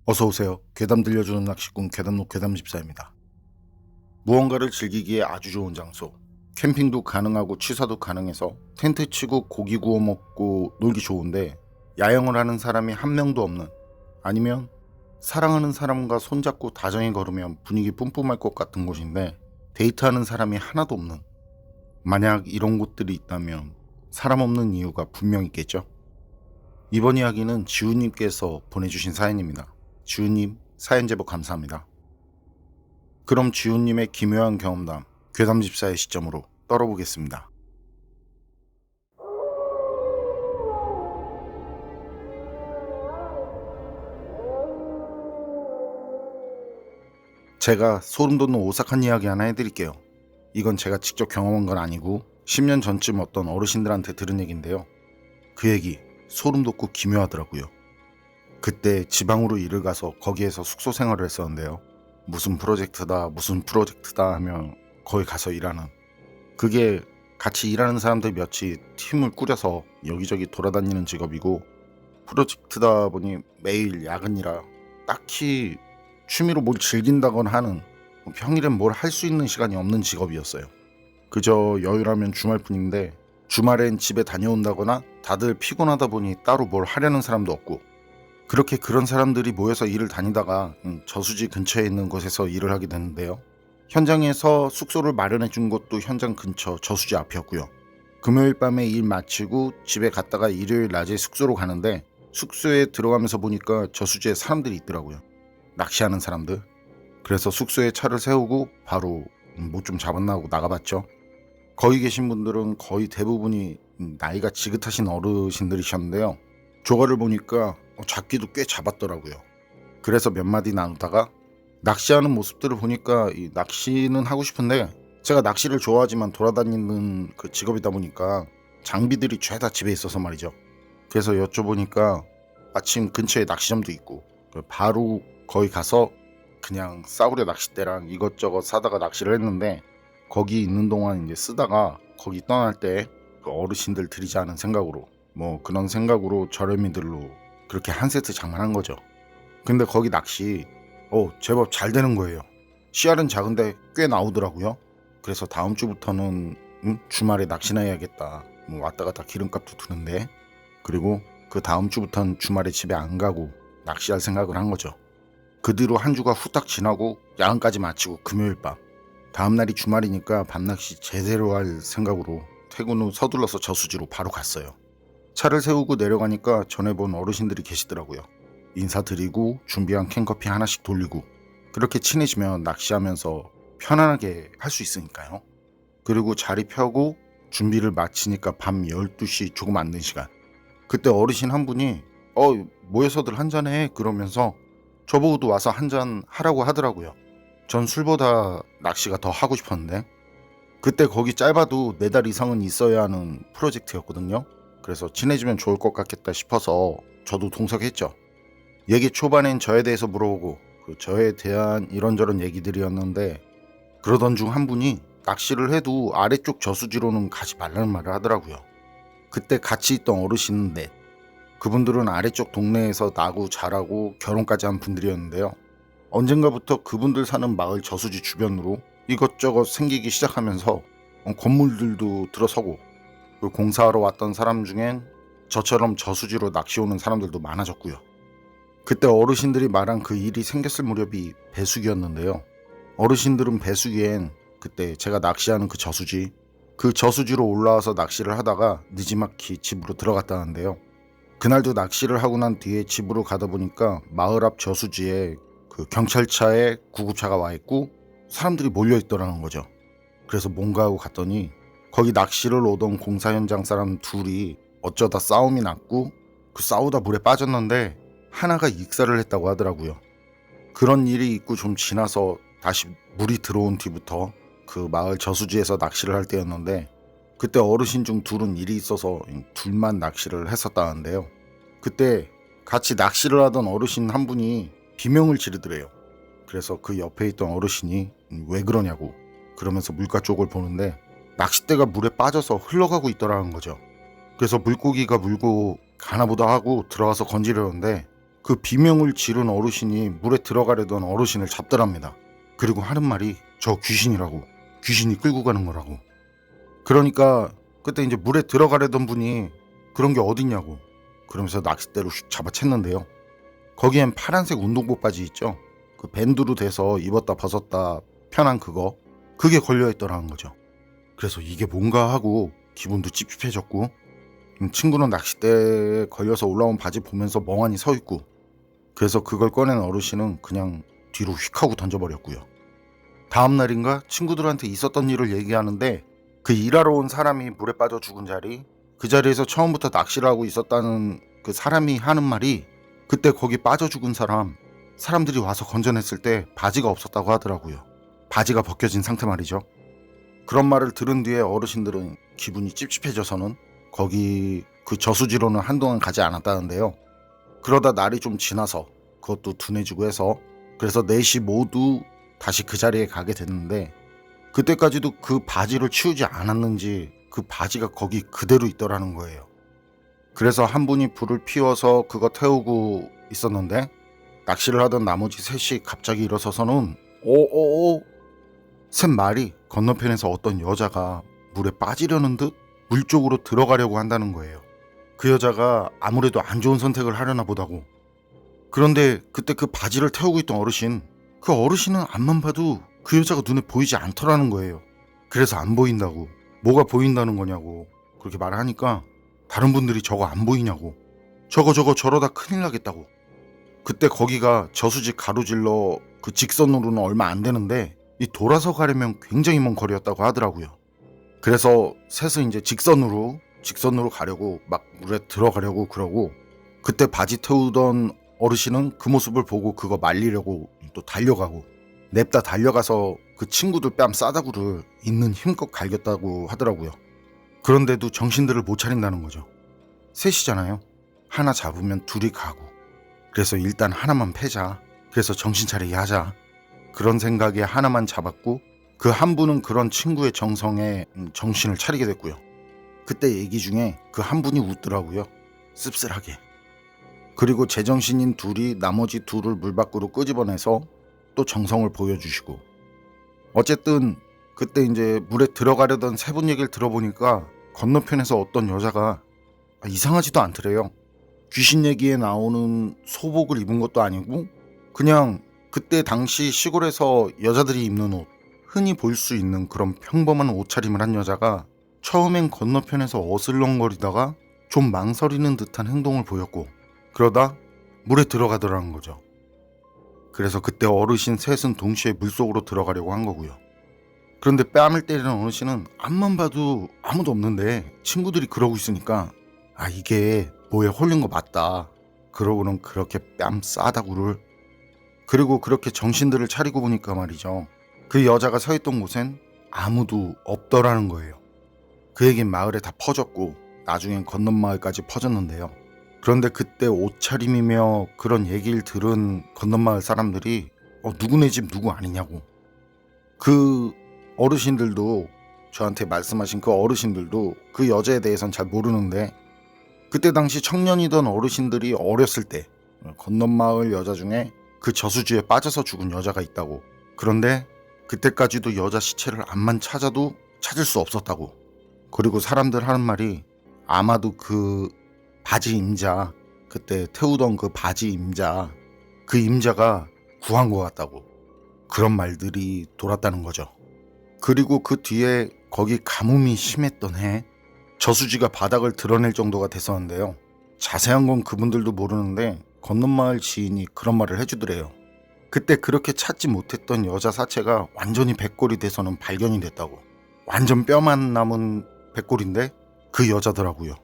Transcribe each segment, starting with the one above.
어서오세요. 괴담 들려주는 낚시꾼 괴담록 괴담집사입니다. 무언가를 즐기기에 아주 좋은 장소. 캠핑도 가능하고 취사도 가능해서 텐트 치고 고기 구워 먹고 놀기 좋은데, 야영을 하는 사람이 한 명도 없는, 아니면 사랑하는 사람과 손잡고 다정히 걸으면 분위기 뿜뿜할 것 같은 곳인데 데이트하는 사람이 하나도 없는, 만약 이런 곳들이 있다면 사람 없는 이유가 분명 있겠죠. 이번 이야기는 지우님께서 보내주신 사연입니다. 지우님, 사연 제보 감사합니다. 그럼 지우님의 기묘한 경험담, 괴담집사의 시점으로 떨어보겠습니다. 제가 소름 돋는 오싹한 이야기 하나 해드릴게요. 이건 제가 직접 경험한 건 아니고 10년 전쯤 어떤 어르신들한테 들은 얘기인데요. 그 얘기 소름 돋고 기묘하더라고요. 그때 지방으로 일을 가서 거기에서 숙소 생활을 했었는데요. 무슨 프로젝트다 하면 거기 가서 일하는, 그게 같이 일하는 사람들 몇이 팀을 꾸려서 여기저기 돌아다니는 직업이고, 프로젝트다 보니 매일 야근이라 딱히 취미로 뭘 즐긴다거나 하는, 평일엔 뭘 할 수 있는 시간이 없는 직업이었어요. 그저 여유라면 주말뿐인데, 주말엔 집에 다녀온다거나 다들 피곤하다 보니 따로 뭘 하려는 사람도 없고, 그렇게 그런 사람들이 모여서 일을 다니다가 저수지 근처에 있는 곳에서 일을 하게 됐는데요. 현장에서 숙소를 마련해 준 곳도 현장 근처 저수지 앞이었고요. 금요일 밤에 일 마치고 집에 갔다가 일요일 낮에 숙소로 가는데, 숙소에 들어가면서 보니까 저수지에 사람들이 있더라고요. 낚시하는 사람들. 그래서 숙소에 차를 세우고 바로 뭐 좀 잡았나 하고 나가봤죠. 거기 계신 분들은 거의 대부분이 나이가 지긋하신 어르신들이셨는데요. 조과를 보니까 잡기도 꽤 잡았더라고요. 그래서 몇 마디 나누다가, 낚시하는 모습들을 보니까 이 낚시는 하고 싶은데, 제가 낚시를 좋아하지만 돌아다니는 그 직업이다 보니까 장비들이 죄다 집에 있어서 말이죠. 그래서 여쭤보니까 마침 근처에 낚시점도 있고, 바로 거기 가서 그냥 싸구려 낚싯대랑 이것저것 사다가 낚시를 했는데, 거기 있는 동안 이제 쓰다가 거기 떠날 때 그 어르신들 드리지 않은 생각으로, 뭐 그런 생각으로 저렴이들로 그렇게 한 세트 장만한 거죠. 근데 거기 낚시 제법 잘 되는 거예요. 씨알은 작은데 꽤 나오더라고요. 그래서 다음 주부터는 주말에 낚시나 해야겠다. 뭐 왔다 갔다 기름값도 드는데. 그리고 그 다음 주부터는 주말에 집에 안 가고 낚시할 생각을 한 거죠. 그 뒤로 한 주가 후딱 지나고 야근까지 마치고 금요일 밤, 다음날이 주말이니까 밤낚시 제대로 할 생각으로 퇴근 후 서둘러서 저수지로 바로 갔어요. 차를 세우고 내려가니까 전에 본 어르신들이 계시더라고요. 인사드리고 준비한 캔커피 하나씩 돌리고, 그렇게 친해지면 낚시하면서 편안하게 할 수 있으니까요. 그리고 자리 펴고 준비를 마치니까 밤 12시 조금 안 된 시간, 그때 어르신 한 분이 모여서들 한잔해 그러면서 저보고도 와서 한잔 하라고 하더라고요. 전 술보다 낚시가 더 하고 싶었는데, 그때 거기 짧아도 4달 이상은 있어야 하는 프로젝트였거든요. 그래서 친해지면 좋을 것 같겠다 싶어서 저도 동석했죠. 얘기 초반엔 저에 대해서 물어보고 저에 대한 이런저런 얘기들이었는데, 그러던 중 한 분이 낚시를 해도 아래쪽 저수지로는 가지 말라는 말을 하더라고요. 그때 같이 있던 어르신은 넷. 그분들은 아래쪽 동네에서 나고 자라고 결혼까지 한 분들이었는데요. 언젠가부터 그분들 사는 마을 저수지 주변으로 이것저것 생기기 시작하면서 건물들도 들어서고, 공사하러 왔던 사람 중엔 저처럼 저수지로 낚시 오는 사람들도 많아졌고요. 그때 어르신들이 말한 그 일이 생겼을 무렵이 배수기였는데요. 어르신들은 배수기엔 그때 제가 낚시하는 그 저수지로 올라와서 낚시를 하다가 느지막이 집으로 들어갔다는데요. 그날도 낚시를 하고 난 뒤에 집으로 가다 보니까 마을 앞 저수지에 그 경찰차에 구급차가 와 있고 사람들이 몰려 있더라는 거죠. 그래서 뭔가 하고 갔더니 거기 낚시를 오던 공사 현장 사람 둘이 어쩌다 싸움이 났고, 그 싸우다 물에 빠졌는데 하나가 익사를 했다고 하더라고요. 그런 일이 있고 좀 지나서 다시 물이 들어온 뒤부터 그 마을 저수지에서 낚시를 할 때였는데, 그때 어르신 중 둘은 일이 있어서 둘만 낚시를 했었다는데요. 그때 같이 낚시를 하던 어르신 한 분이 비명을 지르더래요. 그래서 그 옆에 있던 어르신이 왜 그러냐고 그러면서 물가 쪽을 보는데, 낚싯대가 물에 빠져서 흘러가고 있더라는 거죠. 그래서 물고기가 물고 가나보다 하고 들어가서 건지려는데 그 비명을 지른 어르신이 물에 들어가려던 어르신을 잡더랍니다. 그리고 하는 말이 저 귀신이라고, 귀신이 끌고 가는 거라고. 그러니까 그때 이제 물에 들어가려던 분이 그런 게 어딨냐고 그러면서 낚싯대로 슉 잡아챘는데요. 거기엔 파란색 운동복 바지 있죠. 그 밴드로 돼서 입었다 벗었다 편한 그게 걸려있더라는 거죠. 그래서 이게 뭔가 하고 기분도 찝찝해졌고, 친구는 낚싯대에 걸려서 올라온 바지 보면서 멍하니 서 있고, 그래서 그걸 꺼낸 어르신은 그냥 뒤로 휙 하고 던져버렸고요. 다음 날인가 친구들한테 있었던 일을 얘기하는데, 그 일하러 온 사람이 물에 빠져 죽은 자리, 그 자리에서 처음부터 낚시를 하고 있었다는 그 사람이 하는 말이, 그때 거기 빠져 죽은 사람들이 와서 건져냈을 때 바지가 없었다고 하더라고요. 바지가 벗겨진 상태 말이죠. 그런 말을 들은 뒤에 어르신들은 기분이 찝찝해져서는 거기 그 저수지로는 한동안 가지 않았다는데요. 그러다 날이 좀 지나서 그것도 둔해지고 해서, 그래서 넷이 모두 다시 그 자리에 가게 됐는데, 그때까지도 그 바지를 치우지 않았는지 그 바지가 거기 그대로 있더라는 거예요. 그래서 한 분이 불을 피워서 그거 태우고 있었는데, 낚시를 하던 나머지 셋이 갑자기 일어서서는 오오오 셋 말이 건너편에서 어떤 여자가 물에 빠지려는 듯 물 쪽으로 들어가려고 한다는 거예요. 그 여자가 아무래도 안 좋은 선택을 하려나 보다고. 그런데 그때 그 바지를 태우고 있던 그 어르신은 앞만 봐도 그 여자가 눈에 보이지 않더라는 거예요. 그래서 안 보인다고, 뭐가 보인다는 거냐고 그렇게 말을 하니까 다른 분들이 저거 안 보이냐고, 저거 저러다 큰일 나겠다고. 그때 거기가 저수지 가로질러 그 직선으로는 얼마 안 되는데, 이 돌아서 가려면 굉장히 먼 거리였다고 하더라고요. 그래서 셋은 이제 직선으로 가려고 막 물에 들어가려고 그러고, 그때 바지 태우던 어르신은 그 모습을 보고 그거 말리려고 또 달려가고, 냅다 달려가서 그 친구들 뺨 싸다구를 있는 힘껏 갈겼다고 하더라고요. 그런데도 정신들을 못 차린다는 거죠. 셋이잖아요. 하나 잡으면 둘이 가고, 그래서 일단 하나만 패자, 그래서 정신 차리게 하자, 그런 생각에 하나만 잡았고, 그 한 분은 그런 친구의 정성에 정신을 차리게 됐고요. 그때 얘기 중에 그 한 분이 웃더라고요. 씁쓸하게. 그리고 제정신인 둘이 나머지 둘을 물 밖으로 끄집어내서 또 정성을 보여주시고, 어쨌든 그때 이제 물에 들어가려던 세 분 얘기를 들어보니까 건너편에서 어떤 여자가 이상하지도 않더래요. 귀신 얘기에 나오는 소복을 입은 것도 아니고, 그냥 그때 당시 시골에서 여자들이 입는 옷, 흔히 볼 수 있는 그런 평범한 옷차림을 한 여자가 처음엔 건너편에서 어슬렁거리다가 좀 망설이는 듯한 행동을 보였고, 그러다 물에 들어가더라는 거죠. 그래서 그때 어르신 셋은 동시에 물속으로 들어가려고 한 거고요. 그런데 뺨을 때리는 어르신은 앞만 봐도 아무도 없는데 친구들이 그러고 있으니까 이게 뭐에 홀린 거 맞다, 그러고는 그렇게 뺨 싸다구를. 그리고 그렇게 정신들을 차리고 보니까 말이죠, 그 여자가 서 있던 곳엔 아무도 없더라는 거예요. 그 얘긴 마을에 다 퍼졌고 나중엔 건넌마을까지 퍼졌는데요. 그런데 그때 옷차림이며 그런 얘기를 들은 건넌마을 사람들이 누구네 집 누구 아니냐고, 그 어르신들도, 저한테 말씀하신 그 어르신들도 그 여자에 대해선 잘 모르는데, 그때 당시 청년이던 어르신들이 어렸을 때 건넌마을 여자 중에 그 저수지에 빠져서 죽은 여자가 있다고, 그런데 그때까지도 여자 시체를 암만 찾아도 찾을 수 없었다고, 그리고 사람들 하는 말이 아마도 그 바지 임자, 그때 태우던 그 바지 임자, 그 임자가 구한 것 같다고, 그런 말들이 돌았다는 거죠. 그리고 그 뒤에 거기 가뭄이 심했던 해 저수지가 바닥을 드러낼 정도가 됐었는데요. 자세한 건 그분들도 모르는데 건넌마을 지인이 그런 말을 해주더래요. 그때 그렇게 찾지 못했던 여자 사체가 완전히 백골이 돼서는 발견이 됐다고. 완전 뼈만 남은 백골인데 그 여자더라고요.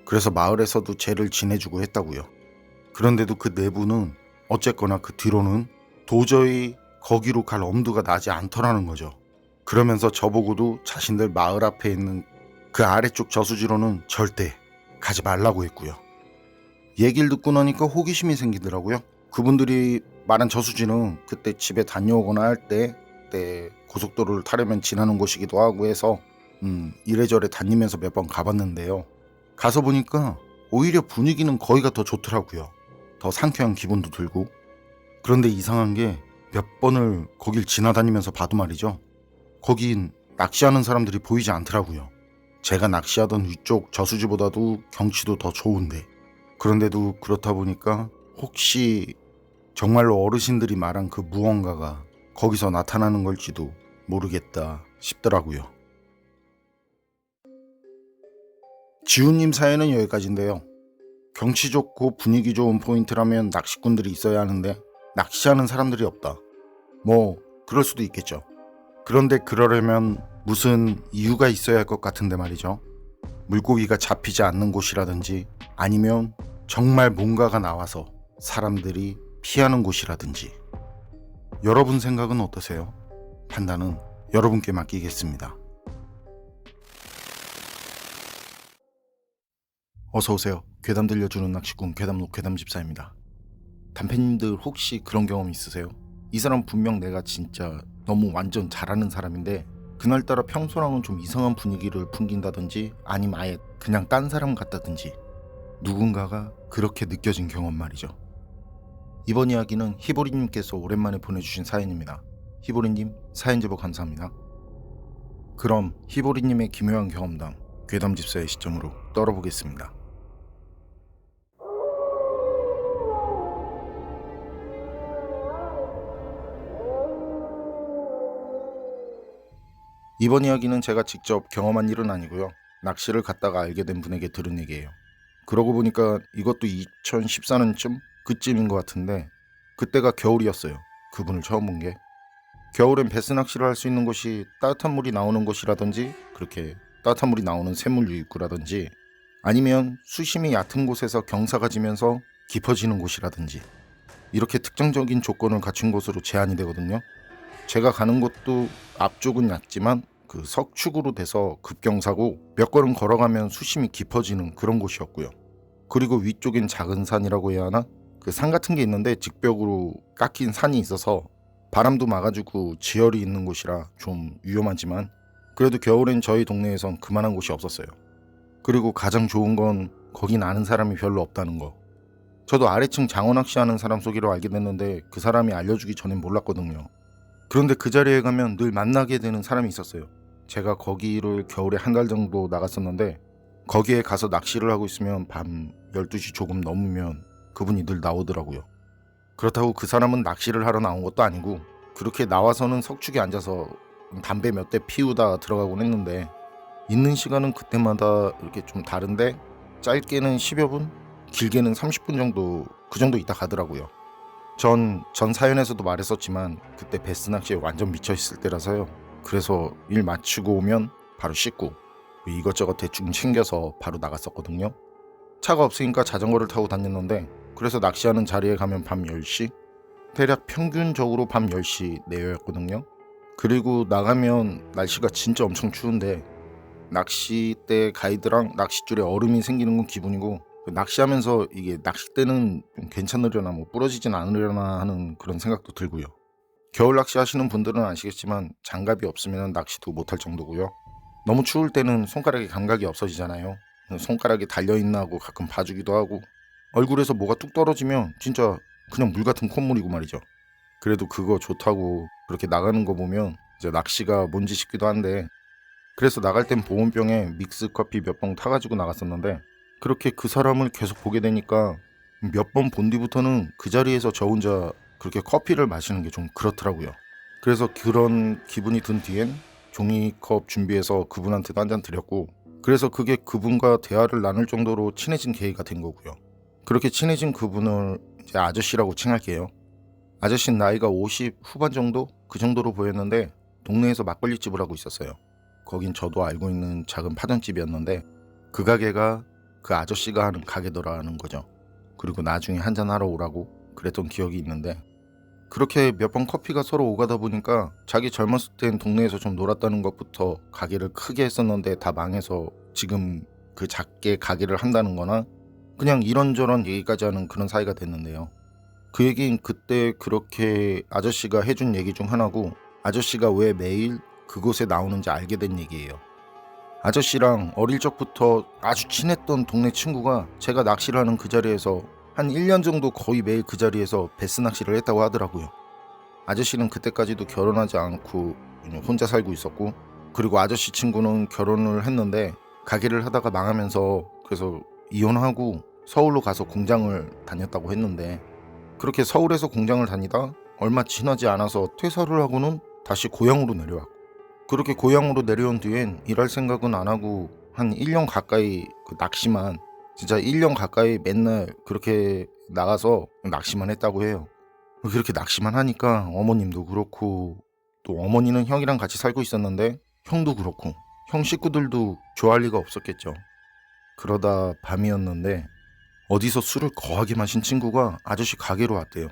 그래서 마을에서도 죄를 지내주고 했다고요. 그런데도 그 내부는 어쨌거나 그 뒤로는 도저히 거기로 갈 엄두가 나지 않더라는 거죠. 그러면서 저보고도 자신들 마을 앞에 있는 그 아래쪽 저수지로는 절대 가지 말라고 했고요. 얘기를 듣고 나니까 호기심이 생기더라고요. 그분들이 말한 저수지는 그때 집에 다녀오거나 할 때 고속도로를 타려면 지나는 곳이기도 하고 해서 이래저래 다니면서 몇 번 가봤는데요. 가서 보니까 오히려 분위기는 거기가 더 좋더라고요. 더 상쾌한 기분도 들고. 그런데 이상한 게 몇 번을 거길 지나다니면서 봐도 말이죠, 거긴 낚시하는 사람들이 보이지 않더라고요. 제가 낚시하던 위쪽 저수지보다도 경치도 더 좋은데. 그런데도 그렇다 보니까 혹시 정말로 어르신들이 말한 그 무언가가 거기서 나타나는 걸지도 모르겠다 싶더라고요. 지훈님 사연은 여기까지인데요. 경치 좋고 분위기 좋은 포인트라면 낚시꾼들이 있어야 하는데 낚시하는 사람들이 없다. 뭐 그럴 수도 있겠죠. 그런데 그러려면 무슨 이유가 있어야 할 것 같은데 말이죠. 물고기가 잡히지 않는 곳이라든지, 아니면 정말 뭔가가 나와서 사람들이 피하는 곳이라든지. 여러분 생각은 어떠세요? 판단은 여러분께 맡기겠습니다. 어서오세요. 괴담 들려주는 낚시꾼 괴담록 괴담집사입니다. 단팬님들 혹시 그런 경험 있으세요? 이 사람 분명 내가 진짜 너무 완전 잘하는 사람인데 그날따라 평소랑은 좀 이상한 분위기를 풍긴다든지, 아니면 아예 그냥 딴 사람 같다든지, 누군가가 그렇게 느껴진 경험 말이죠. 이번 이야기는 히보리님께서 오랜만에 보내주신 사연입니다. 히보리님 사연 제보 감사합니다. 그럼 히보리님의 기묘한 경험담 괴담집사의 시점으로 떨어보겠습니다. 이번 이야기는 제가 직접 경험한 일은 아니고요. 낚시를 갔다가 알게 된 분에게 들은 얘기예요. 그러고 보니까 이것도 2014년쯤 그쯤인 것 같은데, 그때가 겨울이었어요. 그분을 처음 본 게. 겨울엔 베스 낚시를 할 수 있는 곳이 따뜻한 물이 나오는 곳이라든지, 그렇게 따뜻한 물이 나오는 샘물 유입구라든지, 아니면 수심이 얕은 곳에서 경사가 지면서 깊어지는 곳이라든지, 이렇게 특정적인 조건을 갖춘 곳으로 제한이 되거든요. 제가 가는 곳도 앞쪽은 얕지만 그 석축으로 돼서 급경사고, 몇 걸음 걸어가면 수심이 깊어지는 그런 곳이었고요. 그리고 위쪽엔 작은 산이라고 해야 하나? 그 산 같은 게 있는데 직벽으로 깎인 산이 있어서 바람도 막아주고 지열이 있는 곳이라 좀 위험하지만, 그래도 겨울엔 저희 동네에선 그만한 곳이 없었어요. 그리고 가장 좋은 건 거긴 아는 사람이 별로 없다는 거. 저도 아래층 장어 낚시하는 사람 소개로 알게 됐는데 그 사람이 알려주기 전엔 몰랐거든요. 그런데 그 자리에 가면 늘 만나게 되는 사람이 있었어요. 제가 거기를 겨울에 한 달 정도 나갔었는데, 거기에 가서 낚시를 하고 있으면 밤 12시 조금 넘으면 그분이 늘 나오더라고요. 그렇다고 그 사람은 낚시를 하러 나온 것도 아니고, 그렇게 나와서는 석축에 앉아서 담배 몇 대 피우다 들어가곤 했는데, 있는 시간은 그때마다 이렇게 좀 다른데, 짧게는 10여 분, 길게는 30분 정도, 그 정도 있다 가더라고요. 전 사연에서도 말했었지만 그때 베스 낚시에 완전 미쳐있을 때라서요. 그래서 일 마치고 오면 바로 씻고 이것저것 대충 챙겨서 바로 나갔었거든요. 차가 없으니까 자전거를 타고 다녔는데, 그래서 낚시하는 자리에 가면 밤 10시? 대략 평균적으로 밤 10시 내외였거든요. 그리고 나가면 날씨가 진짜 엄청 추운데, 낚싯대 가이드랑 낚싯줄에 얼음이 생기는 건 기분이고, 낚시하면서 이게 낚싯대는 좀 괜찮으려나, 뭐 부러지진 않으려나 하는 그런 생각도 들고요. 겨울 낚시 하시는 분들은 아시겠지만 장갑이 없으면 낚시도 못할 정도고요. 너무 추울 때는 손가락에 감각이 없어지잖아요. 손가락이 달려있나 하고 가끔 봐주기도 하고, 얼굴에서 뭐가 뚝 떨어지면 진짜 그냥 물 같은 콧물이고 말이죠. 그래도 그거 좋다고 그렇게 나가는 거 보면 이제 낚시가 뭔지 싶기도 한데, 그래서 나갈 땐 보온병에 믹스 커피 몇 병 타가지고 나갔었는데, 그렇게 그 사람을 계속 보게 되니까 몇 번 본 뒤부터는 그 자리에서 저 혼자 그렇게 커피를 마시는 게 좀 그렇더라고요. 그래서 그런 기분이 든 뒤엔 종이컵 준비해서 그분한테도 한 잔 드렸고, 그래서 그게 그분과 대화를 나눌 정도로 친해진 계기가 된 거고요. 그렇게 친해진 그분을 이제 아저씨라고 칭할게요. 아저씨는 나이가 50 후반 정도? 그 정도로 보였는데, 동네에서 막걸리집을 하고 있었어요. 거긴 저도 알고 있는 작은 파전집이었는데, 그 가게가 그 아저씨가 하는 가게더라는 거죠. 그리고 나중에 한잔 하러 오라고 그랬던 기억이 있는데, 그렇게 몇 번 커피가 서로 오가다 보니까 자기 젊었을 땐 동네에서 좀 놀았다는 것부터 가게를 크게 했었는데 다 망해서 지금 그 작게 가게를 한다는 거나, 그냥 이런저런 얘기까지 하는 그런 사이가 됐는데요. 그 얘긴 그때 그렇게 아저씨가 해준 얘기 중 하나고, 아저씨가 왜 매일 그곳에 나오는지 알게 된 얘기예요. 아저씨랑 어릴 적부터 아주 친했던 동네 친구가 제가 낚시를 하는 그 자리에서 한 1년 정도 거의 매일 그 자리에서 베스 낚시를 했다고 하더라고요. 아저씨는 그때까지도 결혼하지 않고 그냥 혼자 살고 있었고, 그리고 아저씨 친구는 결혼을 했는데 가게를 하다가 망하면서 그래서 이혼하고 서울로 가서 공장을 다녔다고 했는데, 그렇게 서울에서 공장을 다니다 얼마 지나지 않아서 퇴사를 하고는 다시 고향으로 내려왔고, 그렇게 고향으로 내려온 뒤엔 일할 생각은 안 하고 한 1년 가까이 그 낚시만, 진짜 1년 가까이 맨날 그렇게 나가서 낚시만 했다고 해요. 그렇게 낚시만 하니까 어머님도 그렇고, 또 어머니는 형이랑 같이 살고 있었는데 형도 그렇고 형 식구들도 좋아할 리가 없었겠죠. 그러다 밤이었는데 어디서 술을 거하게 마신 친구가 아저씨 가게로 왔대요.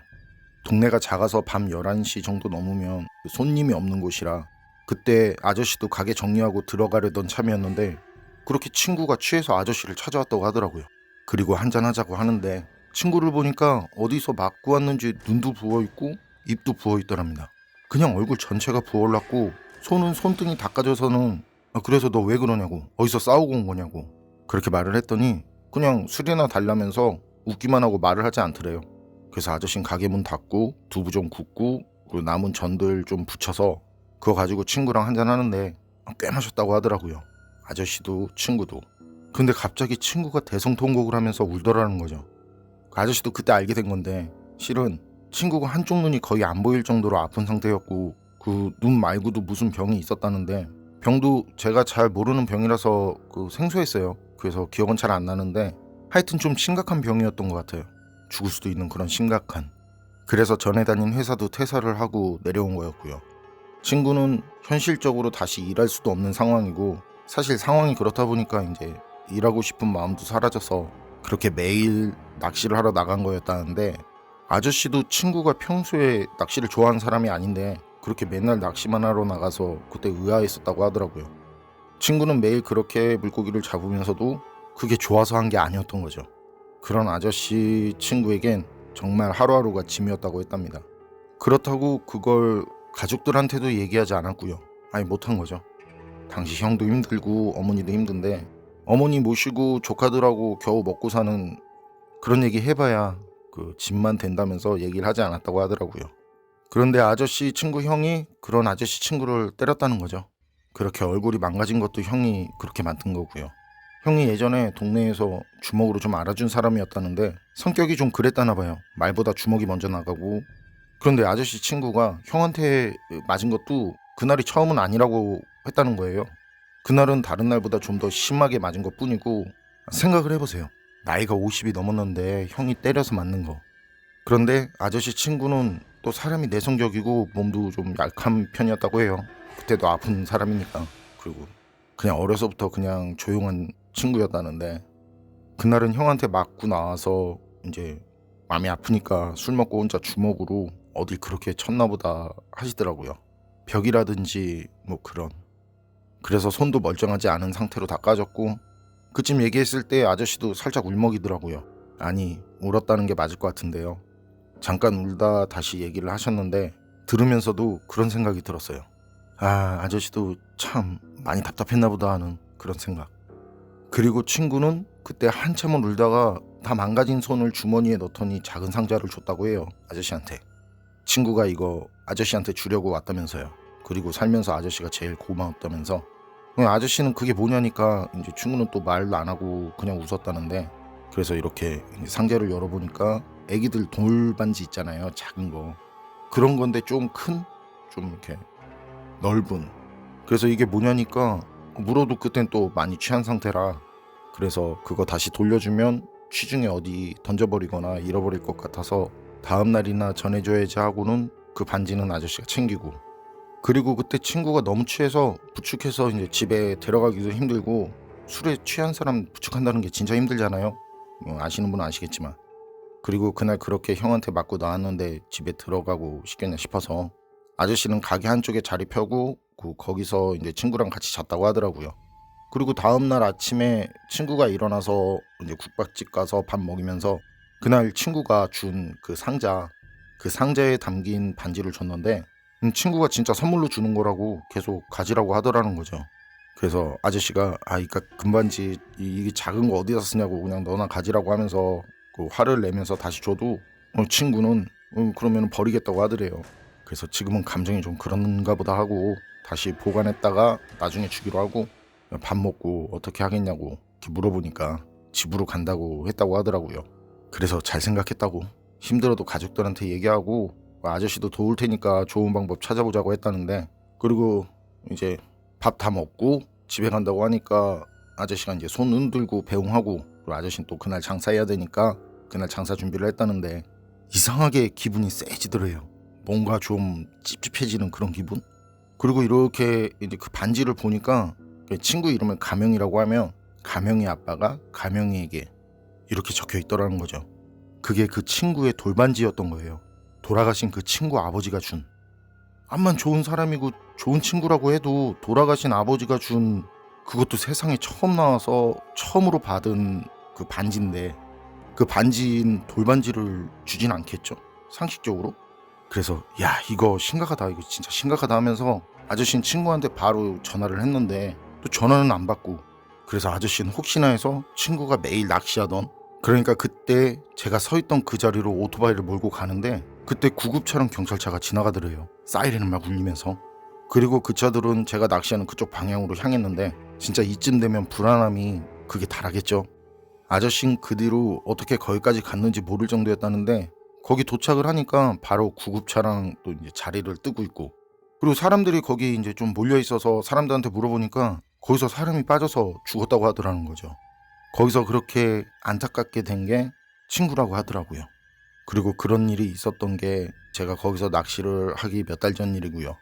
동네가 작아서 밤 11시 정도 넘으면 손님이 없는 곳이라 그때 아저씨도 가게 정리하고 들어가려던 참이었는데, 그렇게 친구가 취해서 아저씨를 찾아왔다고 하더라고요. 그리고 한잔하자고 하는데 친구를 보니까 어디서 맞고 왔는지 눈도 부어있고 입도 부어있더랍니다. 그냥 얼굴 전체가 부어올랐고 손은 손등이 닦아져서는 그래서 너 왜 그러냐고, 어디서 싸우고 온 거냐고 그렇게 말을 했더니 그냥 술이나 달라면서 웃기만 하고 말을 하지 않더래요. 그래서 아저씨는 가게 문 닫고 두부 좀 굽고 그리고 남은 전들 좀 부쳐서 그거 가지고 친구랑 한잔 하는데 꽤 마셨다고 하더라고요. 아저씨도 친구도. 근데 갑자기 친구가 대성통곡을 하면서 울더라는 거죠. 그 아저씨도 그때 알게 된 건데, 실은 친구가 한쪽 눈이 거의 안 보일 정도로 아픈 상태였고 그 눈 말고도 무슨 병이 있었다는데, 병도 제가 잘 모르는 병이라서 그 생소했어요. 그래서 기억은 잘 안 나는데 하여튼 좀 심각한 병이었던 것 같아요. 죽을 수도 있는 그런 심각한. 그래서 전에 다닌 회사도 퇴사를 하고 내려온 거였고요. 친구는 현실적으로 다시 일할 수도 없는 상황이고, 사실 상황이 그렇다 보니까 이제 일하고 싶은 마음도 사라져서 그렇게 매일 낚시를 하러 나간 거였다는데, 아저씨도 친구가 평소에 낚시를 좋아하는 사람이 아닌데 그렇게 맨날 낚시만 하러 나가서 그때 의아했었다고 하더라고요. 친구는 매일 그렇게 물고기를 잡으면서도 그게 좋아서 한 게 아니었던 거죠. 그런 아저씨 친구에겐 정말 하루하루가 짐이었다고 했답니다. 그렇다고 그걸 가족들한테도 얘기하지 않았고요. 아니 못한 거죠. 당시 형도 힘들고 어머니도 힘든데 어머니 모시고 조카들하고 겨우 먹고 사는 그런 얘기 해봐야 그 집만 된다면서 얘기를 하지 않았다고 하더라고요. 그런데 아저씨 친구 형이 그런 아저씨 친구를 때렸다는 거죠. 그렇게 얼굴이 망가진 것도 형이 그렇게 만든 거고요. 형이 예전에 동네에서 주먹으로 좀 알아준 사람이었다는데 성격이 좀 그랬다나 봐요. 말보다 주먹이 먼저 나가고. 그런데 아저씨 친구가 형한테 맞은 것도 그날이 처음은 아니라고 했다는 거예요. 그날은 다른 날보다 좀 더 심하게 맞은 것 뿐이고, 생각을 해보세요. 나이가 50이 넘었는데 형이 때려서 맞는 거. 그런데 아저씨 친구는 또 사람이 내성적이고 몸도 좀 약한 편이었다고 해요. 그때도 아픈 사람이니까. 그리고 그냥 어려서부터 그냥 조용한 친구였다는데, 그날은 형한테 맞고 나와서 이제 마음이 아프니까 술 먹고 혼자 주먹으로 어딜 그렇게 쳤나 보다 하시더라고요. 벽이라든지 뭐 그런. 그래서 손도 멀쩡하지 않은 상태로 다 까졌고, 그쯤 얘기했을 때 아저씨도 살짝 울먹이더라고요. 아니, 울었다는 게 맞을 것 같은데요. 잠깐 울다 다시 얘기를 하셨는데 들으면서도 그런 생각이 들었어요. 아, 아저씨도 참 많이 답답했나 보다 하는 그런 생각. 그리고 친구는 그때 한참을 울다가 다 망가진 손을 주머니에 넣더니 작은 상자를 줬다고 해요. 아저씨한테. 친구가 이거 아저씨한테 주려고 왔다면서요. 그리고 살면서 아저씨가 제일 고마웠다면서. 아저씨는 그게 뭐냐니까 이제 친구는 또 말도 안 하고 그냥 웃었다는데, 그래서 이렇게 상자를 열어보니까 애기들 돌반지 있잖아요. 작은 거. 그런 건데 좀 큰? 좀 이렇게 넓은. 그래서 이게 뭐냐니까 물어도 그땐 또 많이 취한 상태라, 그래서 그거 다시 돌려주면 취중에 어디 던져버리거나 잃어버릴 것 같아서 다음날이나 전해줘야지 하고는 그 반지는 아저씨가 챙기고, 그리고 그때 친구가 너무 취해서 부축해서 이제 집에 데려가기도 힘들고, 술에 취한 사람 부축한다는 게 진짜 힘들잖아요. 아시는 분은 아시겠지만. 그리고 그날 그렇게 형한테 맞고 나왔는데 집에 들어가고 싶겠냐 싶어서 아저씨는 가게 한쪽에 자리 펴고 거기서 이제 친구랑 같이 잤다고 하더라고요. 그리고 다음날 아침에 친구가 일어나서 이제 국밥집 가서 밥 먹이면서 그날 친구가 준 그 상자, 그 상자에 담긴 반지를 줬는데 친구가 진짜 선물로 주는 거라고 계속 가지라고 하더라는 거죠. 그래서 아저씨가 이까 금반지 이게 작은 거 어디다 쓰냐고 그냥 너나 가지라고 하면서 그 화를 내면서 다시 줘도 친구는 그러면 버리겠다고 하더래요. 그래서 지금은 감정이 좀 그런가 보다 하고 다시 보관했다가 나중에 주기로 하고, 밥 먹고 어떻게 하겠냐고 이렇게 물어보니까 집으로 간다고 했다고 하더라고요. 그래서 잘 생각했다고, 힘들어도 가족들한테 얘기하고 아저씨도 도울 테니까 좋은 방법 찾아보자고 했다는데, 그리고 이제 밥 다 먹고 집에 간다고 하니까 아저씨가 이제 손 흔들고 배웅하고, 그리고 아저씨는 또 그날 장사해야 되니까 그날 장사 준비를 했다는데, 이상하게 기분이 세지더래요. 뭔가 좀 찝찝해지는 그런 기분? 그리고 이렇게 이제 그 반지를 보니까 친구 이름을 가명이라고 하면 가명이 아빠가 가명이에게 이렇게 적혀 있더라는 거죠. 그게 그 친구의 돌반지였던 거예요. 돌아가신 그 친구 아버지가 준, 암만 좋은 사람이고 좋은 친구라고 해도 돌아가신 아버지가 준, 그것도 세상에 처음 나와서 처음으로 받은 그 반지인데, 그 반지인 돌반지를 주진 않겠죠, 상식적으로. 그래서 야, 이거 심각하다, 이거 진짜 심각하다 하면서 아저씨는 친구한테 바로 전화를 했는데 또 전화는 안 받고, 그래서 아저씨는 혹시나 해서 친구가 매일 낚시하던, 그러니까 그때 제가 서 있던 그 자리로 오토바이를 몰고 가는데 그때 구급차랑 경찰차가 지나가더래요. 사이렌을 막 울리면서. 그리고 그 차들은 제가 낚시하는 그쪽 방향으로 향했는데 진짜 이쯤 되면 불안함이 극에 달하겠죠. 아저씨는 그 뒤로 어떻게 거기까지 갔는지 모를 정도였다는데, 거기 도착을 하니까 바로 구급차랑 또 이제 자리를 뜨고 있고, 그리고 사람들이 거기 이제 좀 몰려 있어서 사람들한테 물어보니까 거기서 사람이 빠져서 죽었다고 하더라는 거죠. 거기서 그렇게 안타깝게 된 게 친구라고 하더라고요. 그리고 그런 일이 있었던 게 제가 거기서 낚시를 하기 몇 달 전 일이고요.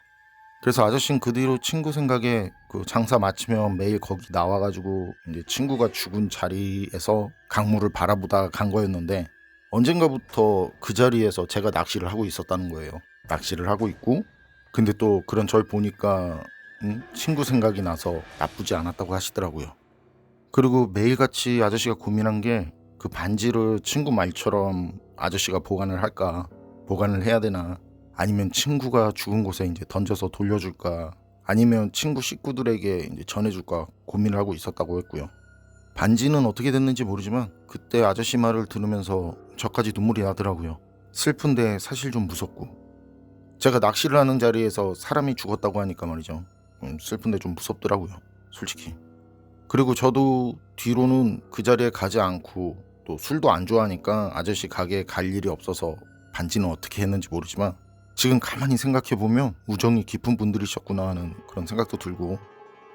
그래서 아저씨는 그 뒤로 친구 생각에 그 장사 마치면 매일 거기 나와가지고 이제 친구가 죽은 자리에서 강물을 바라보다 간 거였는데, 언젠가부터 그 자리에서 제가 낚시를 하고 있었다는 거예요. 낚시를 하고 있고, 근데 또 그런 절 보니까 친구 생각이 나서 나쁘지 않았다고 하시더라고요. 그리고 매일같이 아저씨가 고민한 게, 그 반지를 친구 말처럼 아저씨가 보관을 할까, 보관을 해야 되나, 아니면 친구가 죽은 곳에 이제 던져서 돌려줄까, 아니면 친구 식구들에게 이제 전해줄까 고민을 하고 있었다고 했고요. 반지는 어떻게 됐는지 모르지만 그때 아저씨 말을 들으면서 저까지 눈물이 나더라고요. 슬픈데 사실 좀 무섭고, 제가 낚시를 하는 자리에서 사람이 죽었다고 하니까 말이죠, 슬픈데 좀 무섭더라고요, 솔직히. 그리고 저도 뒤로는 그 자리에 가지 않고, 또 술도 안 좋아하니까 아저씨 가게에 갈 일이 없어서 반지는 어떻게 했는지 모르지만 지금 가만히 생각해보면 우정이 깊은 분들이셨구나 하는 그런 생각도 들고,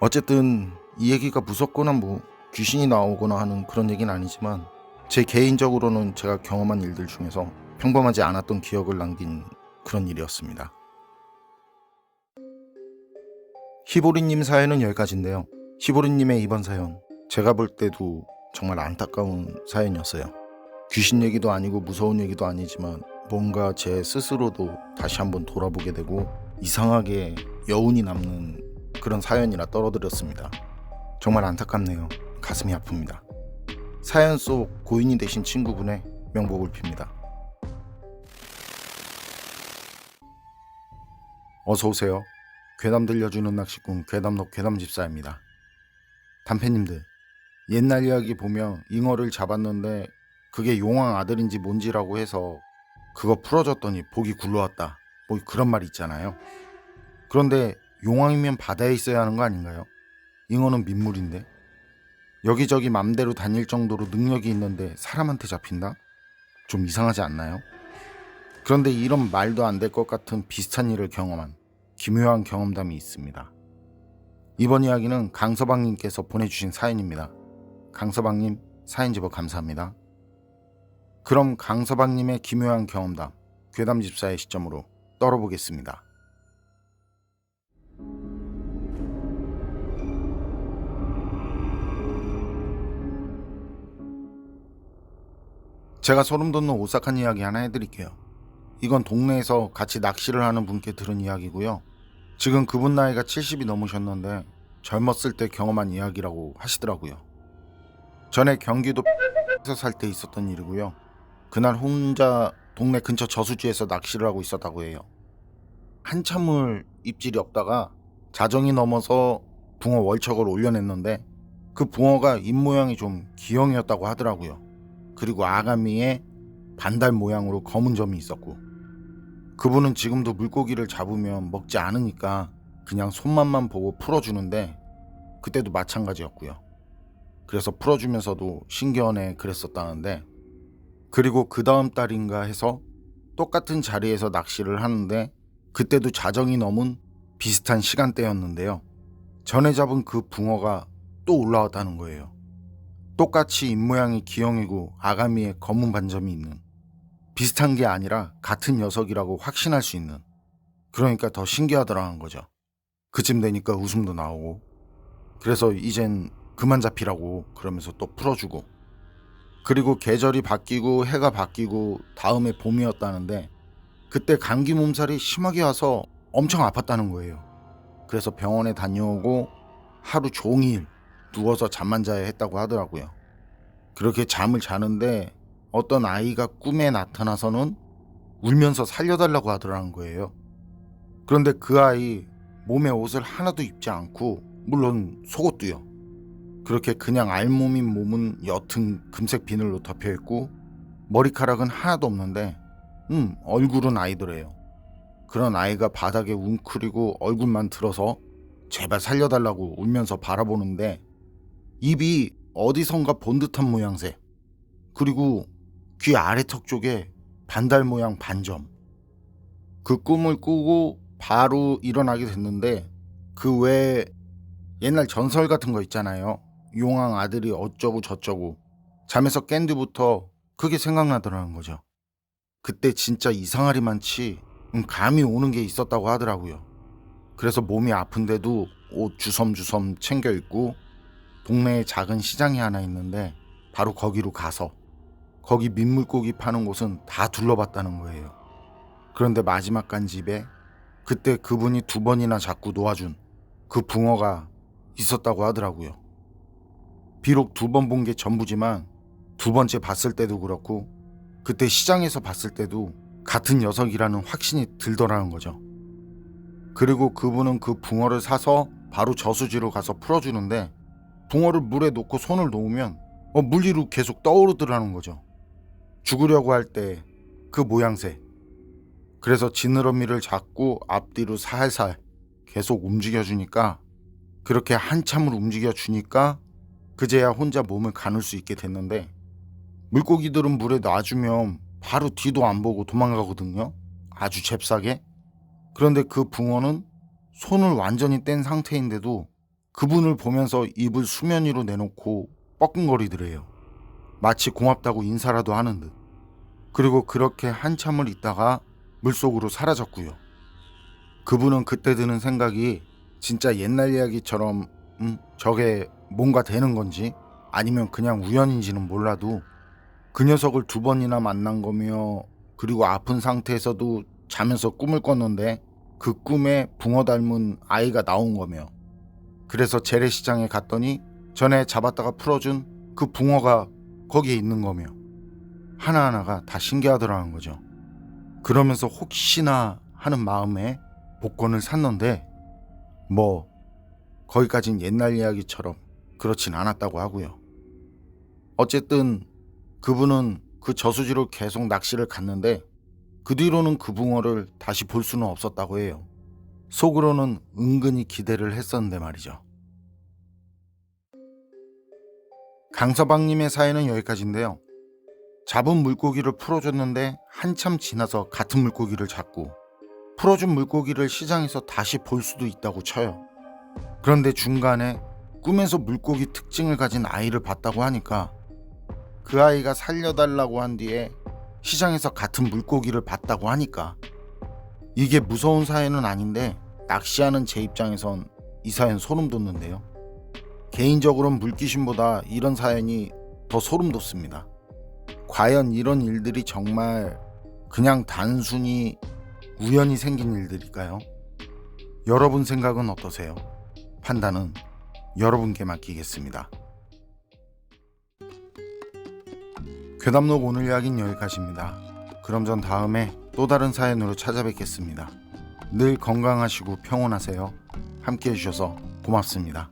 어쨌든 이 얘기가 무섭거나 뭐 귀신이 나오거나 하는 그런 얘기는 아니지만 제 개인적으로는 제가 경험한 일들 중에서 평범하지 않았던 기억을 남긴 그런 일이었습니다. 히보리님 사연은 여기까지인데요. 히보리님의 이번 사연, 제가 볼 때도 정말 안타까운 사연이었어요. 귀신 얘기도 아니고 무서운 얘기도 아니지만 뭔가 제 스스로도 다시 한번 돌아보게 되고 이상하게 여운이 남는 그런 사연이라 떨어뜨렸습니다. 정말 안타깝네요. 가슴이 아픕니다. 사연 속 고인이 되신 친구분의 명복을 빕니다. 어서오세요. 괴담 들려주는 낚시꾼 괴담록 괴담집사입니다. 단패님들, 옛날 이야기 보면 잉어를 잡았는데 그게 용왕 아들인지 뭔지라고 해서 그거 풀어줬더니 복이 굴러왔다, 뭐 그런 말 있잖아요. 그런데 용왕이면 바다에 있어야 하는 거 아닌가요? 잉어는 민물인데. 여기저기 맘대로 다닐 정도로 능력이 있는데 사람한테 잡힌다? 좀 이상하지 않나요? 그런데 이런 말도 안 될 것 같은 비슷한 일을 경험한 기묘한 경험담이 있습니다. 이번 이야기는 강서방님께서 보내주신 사연입니다. 강서방님, 사연 제보 감사합니다. 그럼 강서방님의 기묘한 경험담, 괴담집사의 시점으로 떨어보겠습니다. 제가 소름 돋는 오싹한 이야기 하나 해드릴게요. 이건 동네에서 같이 낚시를 하는 분께 들은 이야기고요. 지금 그분 나이가 70이 넘으셨는데 젊었을 때 경험한 이야기라고 하시더라고요. 전에 경기도 에서 살 때 있었던 일이고요. 그날 혼자 동네 근처 저수지에서 낚시를 하고 있었다고 해요. 한참을 입질이 없다가 자정이 넘어서 붕어 월척을 올려냈는데 그 붕어가 입모양이 좀 기형이었다고 하더라고요. 그리고 아가미에 반달 모양으로 검은 점이 있었고, 그분은 지금도 물고기를 잡으면 먹지 않으니까 그냥 손맛만 보고 풀어주는데 그때도 마찬가지였고요. 그래서 풀어주면서도 신기하네 그랬었다는데, 그리고 그 다음 달인가 해서 똑같은 자리에서 낚시를 하는데 그때도 자정이 넘은 비슷한 시간대였는데요. 전에 잡은 그 붕어가 또 올라왔다는 거예요. 똑같이 입모양이 기형이고 아가미에 검은 반점이 있는, 비슷한 게 아니라 같은 녀석이라고 확신할 수 있는, 그러니까 더 신기하더라는 거죠. 그쯤 되니까 웃음도 나오고, 그래서 이젠 그만 잡히라고 그러면서 또 풀어주고, 그리고 계절이 바뀌고 해가 바뀌고 다음에 봄이었다는데 그때 감기 몸살이 심하게 와서 엄청 아팠다는 거예요. 그래서 병원에 다녀오고 하루 종일 누워서 잠만 자야 했다고 하더라고요. 그렇게 잠을 자는데 어떤 아이가 꿈에 나타나서는 울면서 살려달라고 하더라는 거예요. 그런데 그 아이 몸에 옷을 하나도 입지 않고, 물론 속옷도요. 그렇게 그냥 알몸인 몸은 옅은 금색 비늘로 덮여있고 머리카락은 하나도 없는데 얼굴은 아이더래요. 그런 아이가 바닥에 웅크리고 얼굴만 들어서 제발 살려달라고 울면서 바라보는데 입이 어디선가 본 듯한 모양새, 그리고 귀 아래턱 쪽에 반달 모양 반점. 그 꿈을 꾸고 바로 일어나게 됐는데 그 외에 옛날 전설 같은 거 있잖아요. 용왕 아들이 어쩌고 저쩌고, 잠에서 깬 뒤부터 그게 생각나더라는 거죠. 그때 진짜 이상하리만치 감이 오는 게 있었다고 하더라고요. 그래서 몸이 아픈데도 옷 주섬주섬 챙겨 입고 동네에 작은 시장이 하나 있는데 바로 거기로 가서 거기 민물고기 파는 곳은 다 둘러봤다는 거예요. 그런데 마지막 간 집에 그때 그분이 2번이나 자꾸 놓아준 그 붕어가 있었다고 하더라고요. 비록 2번 본 게 전부지만 2번째 봤을 때도 그렇고 그때 시장에서 봤을 때도 같은 녀석이라는 확신이 들더라는 거죠. 그리고 그분은 그 붕어를 사서 바로 저수지로 가서 풀어주는데 붕어를 물에 놓고 손을 놓으면 물 위로 계속 떠오르더라는 거죠. 죽으려고 할 때 그 모양새. 그래서 지느러미를 잡고 앞뒤로 살살 계속 움직여주니까, 그렇게 한참을 움직여주니까 그제야 혼자 몸을 가눌 수 있게 됐는데, 물고기들은 물에 놔주면 바로 뒤도 안 보고 도망가거든요. 아주 잽싸게. 그런데 그 붕어는 손을 완전히 뗀 상태인데도 그분을 보면서 입을 수면 위로 내놓고 뻐끔거리더래요. 마치 고맙다고 인사라도 하는 듯. 그리고 그렇게 한참을 있다가 물속으로 사라졌고요. 그분은 그때 드는 생각이 진짜 옛날 이야기처럼 저게 뭔가 되는 건지 아니면 그냥 우연인지는 몰라도 그 녀석을 2번이나 만난 거며, 그리고 아픈 상태에서도 자면서 꿈을 꿨는데 그 꿈에 붕어 닮은 아이가 나온 거며, 그래서 재래시장에 갔더니 전에 잡았다가 풀어준 그 붕어가 거기에 있는 거며, 하나하나가 다 신기하더라는 거죠. 그러면서 혹시나 하는 마음에 복권을 샀는데 거기까진 옛날 이야기처럼 그렇진 않았다고 하고요. 어쨌든 그분은 그 저수지로 계속 낚시를 갔는데 그 뒤로는 그 붕어를 다시 볼 수는 없었다고 해요. 속으로는 은근히 기대를 했었는데 말이죠. 강서방님의 사연은 여기까지인데요. 잡은 물고기를 풀어줬는데 한참 지나서 같은 물고기를 잡고, 풀어준 물고기를 시장에서 다시 볼 수도 있다고 쳐요. 그런데 중간에 꿈에서 물고기 특징을 가진 아이를 봤다고 하니까 그 아이가 살려달라고 한 뒤에 시장에서 같은 물고기를 봤다고 하니까 이게 무서운 사연은 아닌데 낚시하는 제 입장에선 이 사연 소름 돋는데요. 개인적으로는 물귀신보다 이런 사연이 더 소름 돋습니다. 과연 이런 일들이 정말 그냥 단순히 우연히 생긴 일들일까요? 여러분 생각은 어떠세요? 판단은 여러분께 맡기겠습니다. 괴담록 오늘 이야기는 여기까지입니다. 그럼 전 다음에 또 다른 사연으로 찾아뵙겠습니다. 늘 건강하시고 평온하세요. 함께 해주셔서 고맙습니다.